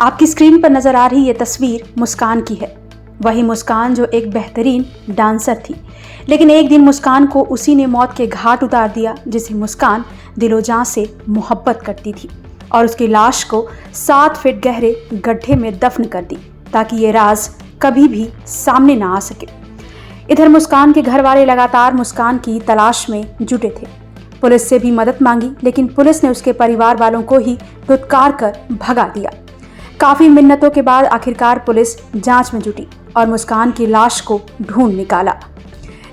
आपकी स्क्रीन पर नजर आ रही ये तस्वीर मुस्कान की है। वही मुस्कान जो एक बेहतरीन डांसर थी, लेकिन एक दिन मुस्कान को उसी ने मौत के घाट उतार दिया जिसे मुस्कान दिलो जान से मोहब्बत करती थी, और उसकी लाश को 7 फीट गहरे गड्ढे में दफन कर दी ताकि ये राज कभी भी सामने ना आ सके। इधर मुस्कान के घर वाले लगातार मुस्कान की तलाश में जुटे थे। पुलिस से भी मदद मांगी, लेकिन पुलिस ने उसके परिवार वालों को ही धुतकार कर भगा दिया। काफी मिन्नतों के बाद आखिरकार पुलिस जांच में जुटी और मुस्कान की लाश को ढूंढ निकाला।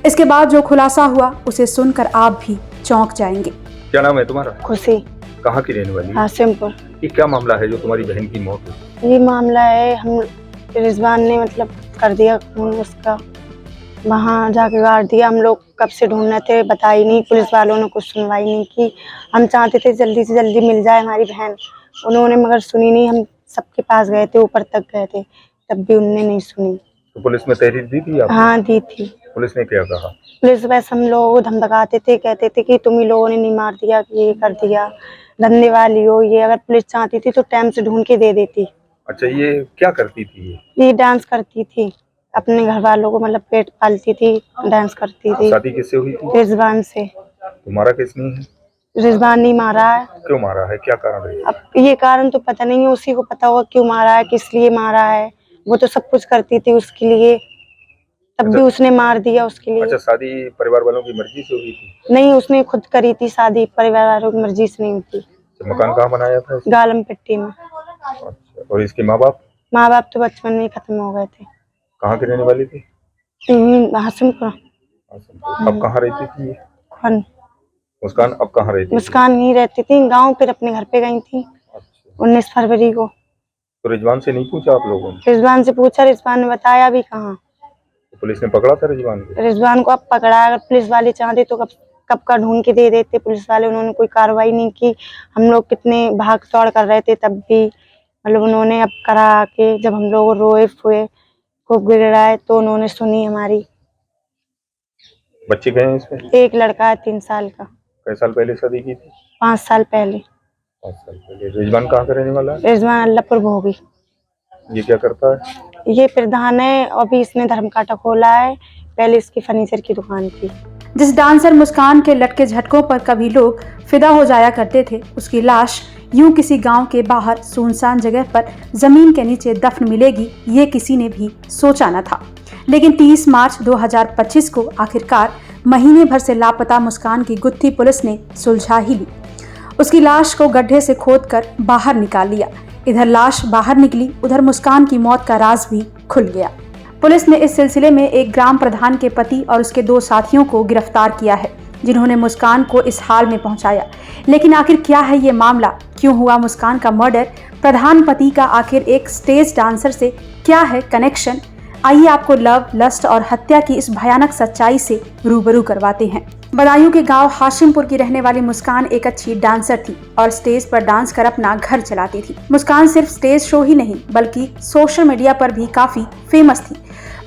इसके बाद जो खुलासा हुआ उसे सुनकर आप भी चौंक जाएंगे। क्या नाम है तुम्हारा? खुशी। कहाँ की रहने वाली? हाशिमपुर। ये क्या मामला है जो तुम्हारी बहन की मौत हुई? ये मामला है, हम रिजवान ने कर दिया खून उसका, वहाँ जाके गाड़ दिया। हम लोग कब से ढूंढ रहे थे, बताई नहीं, पुलिस वालों ने कुछ सुनवाई नहीं की। हम चाहते थे जल्दी से जल्दी मिल जाए हमारी बहन, उन्होंने मगर सुनी नहीं। हम सबके पास गए थे, ऊपर तक गए थे, तब भी उनने नहीं सुनी। तो पुलिस में तहरीर दी थी आपने? हाँ दी थी। पुलिस ने क्या कहा? पुलिस बस हम लोगों को धमकाते थे, कहते थे कि तुम ही लोगों ने नहीं मार दिया, कि ये कर दिया, धंधे वाली हो ये। अगर पुलिस चाहती थी तो टाइम से ढूंढ के दे देती। अच्छा, ये क्या करती थी? ये डांस करती थी, अपने घर वालों को पेट पालती थी, डांस करती थी। शादी किससे हुई थी? रिजवान से। तुम्हारा किस नहीं है? रिजवान नहीं मारा है। क्यों मारा है, क्या कारण है? अब ये कारण तो पता नहीं है, उसी को पता होगा क्यों मारा है, किस लिए मारा है। वो तो सब कुछ करती थी उसके लिए, तब भी उसने मार दिया उसके लिए। अच्छा, शादी परिवार वालों की मर्जी से हुई थी? नहीं, उसने खुद करी थी शादी, परिवार वालों की मर्जी से नहीं हुई थी। तो मकान कहाँ बनाया था? गालम पट्टी में। अच्छा, और इसके माँ बाप? माँ बाप तो बचपन में ही खत्म हो गए थे। कहाँ की रहने वाली थी? हाशिमपुर। अब कहाँ रहती थी ये? मुस्कान अब कहाँ रहती थी? मुस्कान नहीं रहती थी गाँव, फिर अपने घर पे गई थी। अच्छा। 19 फरवरी को। तो रिजवान से नहीं पूछा आप लोगों ने? रिजवान से पूछा, रिजवान ने बताया भी कहाँ। तो पुलिस ने पकड़ा था रिजवान को? रिजवान को अब पकड़ा। अगर पुलिस वाले चाहते तो कब का ढूंढ के दे देते पुलिस वाले। उन्होंने कोई कार्रवाई नहीं की। हम लोग कितने भाग दौड़ कर रहे थे, तब भी उन्होंने अब करा के, जब हम लोग रोए फुए खूब गिड़ाए तो उन्होंने सुनी हमारी। बच्चे गए हैं इसमें? एक लड़का है 3 साल का। कई साल पहले शादी की थी? 5 साल पहले। 5 साल पहले। रिजवान कहाँ का रहने वाला है? रिजवान अल्लाहपुर भोगी। ये क्या करता है? ये प्रधान है, अभी इसने धर्म कांटा खोला है, पहले इसकी फर्नीचर की दुकान थी। जिस डांसर मुस्कान के लटके झटकों पर कभी लोग फिदा हो जाया करते थे, उसकी लाश यूं किसी गांव के बाहर सुनसान जगह पर जमीन के नीचे दफन मिलेगी, ये किसी ने भी सोचा न था। लेकिन 30 मार्च 2025 को आखिरकार महीने भर से लापता मुस्कान की गुत्थी पुलिस ने सुलझा ही ली। उसकी लाश को गड्ढे से खोदकर बाहर निकाल लिया। इधर लाश बाहर निकली, उधर मुस्कान की मौत का राज भी खुल गया। पुलिस ने इस सिलसिले में एक ग्राम प्रधान के पति और उसके 2 साथियों को गिरफ्तार किया है, जिन्होंने मुस्कान को इस हाल में पहुंचाया। लेकिन आखिर क्या है ये मामला, क्यों हुआ मुस्कान का मर्डर, प्रधान पति का आखिर एक स्टेज डांसर से क्या है कनेक्शन? आइए आपको लव, लस्ट और हत्या की इस भयानक सच्चाई से रूबरू करवाते हैं। बदायूं के गांव हाशिमपुर की रहने वाली मुस्कान एक अच्छी डांसर थी और स्टेज पर डांस कर अपना घर चलाती थी। मुस्कान सिर्फ स्टेज शो ही नहीं बल्कि सोशल मीडिया पर भी काफी फेमस थी।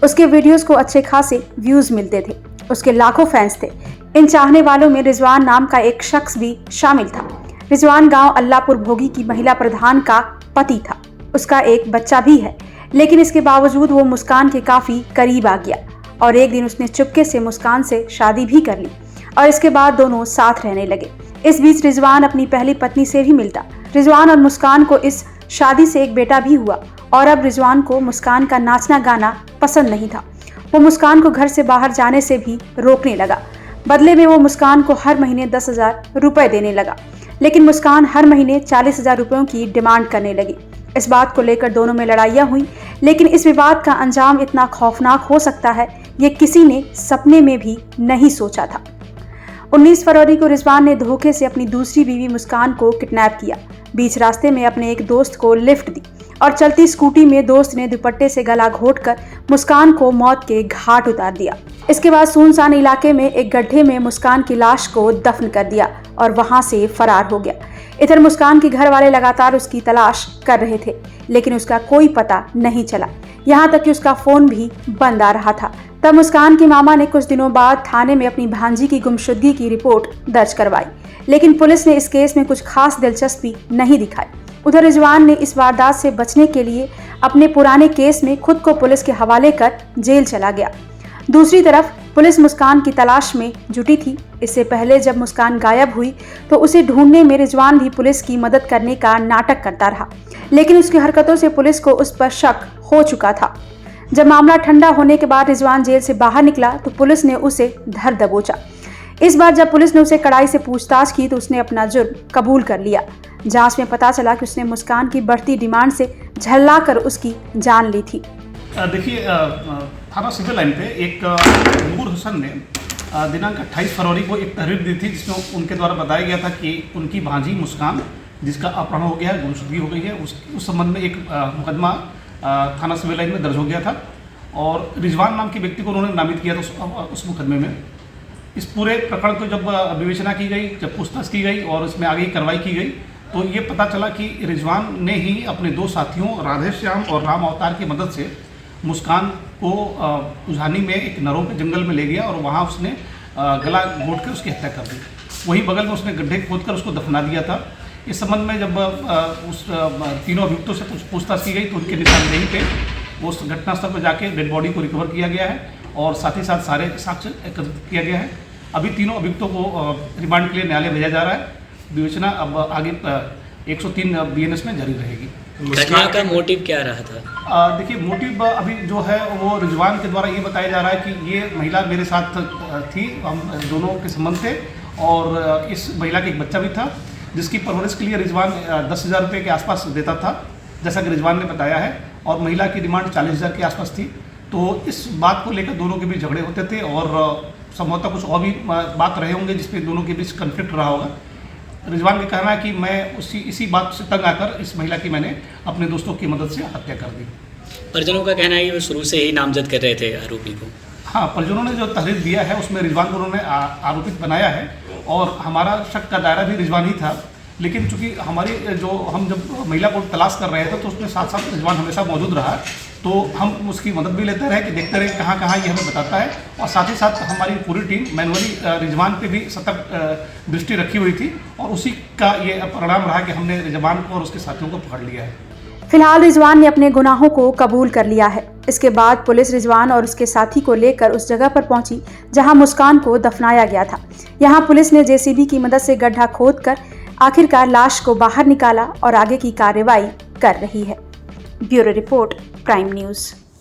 उसके वीडियोस को अच्छे खासे व्यूज मिलते थे, उसके लाखों फैंस थे। इन चाहने वालों में रिजवान नाम का एक शख्स भी शामिल था। रिजवान गांव अल्लाहपुर भोगी की महिला प्रधान का पति था। उसका एक बच्चा भी है, लेकिन इसके बावजूद वो मुस्कान के काफी करीब आ गया और एक दिन उसने चुपके से मुस्कान से शादी भी कर ली और इसके बाद दोनों साथ रहने लगे। इस बीच रिजवान अपनी पहली पत्नी से भी मिलता। रिजवान और मुस्कान को इस शादी से एक बेटा भी हुआ और अब रिजवान को मुस्कान का नाचना गाना पसंद नहीं था। वो मुस्कान को घर से बाहर जाने से भी रोकने लगा। बदले में वो मुस्कान को हर महीने 10,000 रुपए देने लगा, लेकिन मुस्कान हर महीने 40,000 रुपयों की डिमांड करने लगी। इस बात को लेकर दोनों में लड़ाइयाँ हुई, लेकिन इस विवाद का अंजाम इतना खौफनाक हो सकता है ये किसी ने सपने में भी नहीं सोचा था। 19 फरवरी को रिजवान ने धोखे से अपनी दूसरी बीवी मुस्कान को किडनैप किया। बीच रास्ते में अपने एक दोस्त को लिफ्ट दी और चलती स्कूटी में दोस्त ने दुपट्टे से गला घोंटकर मुस्कान को मौत के घाट उतार दिया। इसके बाद सुनसान इलाके में एक गड्ढे में मुस्कान की लाश को दफन कर दिया और वहां से फरार हो गया। इधर मुस्कान के घर वाले लगातार उसकी तलाश कर रहे थे, लेकिन उसका कोई पता नहीं चला। यहाँ तक कि उसका फोन भी बंद आ रहा था। तब मुस्कान के मामा ने कुछ दिनों बाद थाने में अपनी भांजी की गुमशुदगी की रिपोर्ट दर्ज करवाई, लेकिन पुलिस ने इस केस में कुछ खास दिलचस्पी नहीं दिखाई। उधर रिजवान ने इस वारदात से बचने के लिए अपने पुराने केस में खुद को पुलिस के हवाले कर जेल चला गया। दूसरी तरफ पुलिस मुस्कान की तलाश में जुटी थी। इससे पहले जब मुस्कान गायब हुई तो उसे ढूंढने में रिजवान भी पुलिस की मदद करने का नाटक करता रहा, लेकिन उसकी हरकतों से पुलिस को उस पर शक हो चुका था। जब मामला ठंडा होने के बाद रिजवान जेल से बाहर निकला तो पुलिस ने उसे धर दबोचा। इस बार जब पुलिस ने उसे कड़ाई से पूछताछ की तो उसने अपना जुर्म कबूल कर लिया। जांच में पता चला कि उसने मुस्कान की बढ़ती डिमांड से झल्लाकर उसकी जान ली थी। देखिए, थाना सिविल लाइन पे एक नूर हुसैन ने दिनांक 28 फरवरी को एक तहरीर दी थी, जिसमें उनके द्वारा बताया गया था कि उनकी भांजी मुस्कान, जिसका अपहरण हो गया है, गुमशुदगी हो गई है, उस संबंध में एक मुकदमा थाना सिविल लाइन में दर्ज हो गया था और रिजवान नाम के व्यक्ति को उन्होंने नामित किया था उस मुकदमे में। इस पूरे प्रकरण को जब विवेचना की गई, जब पूछताछ की गई और इसमें आगे कार्रवाई की गई तो ये पता चला कि रिजवान ने ही अपने दो साथियों राधेश्याम और राम अवतार की मदद से मुस्कान को उझानी में एक नरों के जंगल में ले गया और वहाँ उसने गला घोंट कर उसकी हत्या कर दी। वहीं बगल में उसने गड्ढे खोदकर उसको दफना दिया था। इस संबंध में जब उस तीनों अभियुक्तों से पूछताछ की गई तो उनके निशानदेही पे उस घटनास्थल पर जाके डेड बॉडी को रिकवर किया गया है और साथ ही साथ सारे साक्ष्य एकत्रित किया गया है। अभी तीनों अभियुक्तों को रिमांड के लिए न्यायालय भेजा जा रहा है। विवेचना अब आगे 103 BNS में जारी रहेगी। घटना का मोटिव क्या रहा था? देखिए, मोटिव अभी जो है वो रिजवान के द्वारा ये बताया जा रहा है कि ये महिला मेरे साथ थी, हम दोनों के संबंध थे और इस महिला का एक बच्चा भी था, जिसकी परवरिश के लिए रिजवान 10,000 रुपये के आसपास देता था, जैसा कि रिजवान ने बताया है, और महिला की डिमांड 40,000 के आसपास थी। तो इस बात को लेकर दोनों के बीच झगड़े होते थे और संभवतः कुछ और भी बात रहे होंगे जिसपे दोनों के बीच कन्फ्लिक्ट रहा होगा। रिजवान का कहना है कि मैं इसी बात से तंग आकर इस महिला की मैंने अपने दोस्तों की मदद से हत्या कर दी। परिजनों का कहना है कि वो शुरू से ही नामजद कर रहे थे आरोपी को। हाँ, परिजनों ने जो तहरीर दिया है उसमें रिजवान को उन्होंने आरोपित बनाया है और हमारा शक का दायरा भी रिजवान ही था, लेकिन चूंकि हम जब महिला को तलाश कर रहे थे तो उसमें साथ साथ रिजवान हमेशा मौजूद रहा, तो हम उसकी मदद भी लेते रहे कि देखते रहे कहाँ कहाँ ये हमें बताता है और साथ ही साथ हमारी पूरी टीम मैनुअली रिजवान पे भी सतर्क दृष्टि रखी हुई थी और उसी का ये परिणाम रहा कि हमने रिजवान को और उसके साथियों को पकड़ लिया है। फिलहाल रिजवान ने अपने गुनाहों को कबूल कर लिया है। इसके बाद पुलिस रिजवान और उसके साथी को लेकर उस जगह पर पहुंची जहां मुस्कान को दफनाया गया था। यहां पुलिस ने JCB की मदद से गड्ढा खोदकर आखिरकार लाश को बाहर निकाला और आगे की कार्रवाई कर रही है। Bureau report, prime news.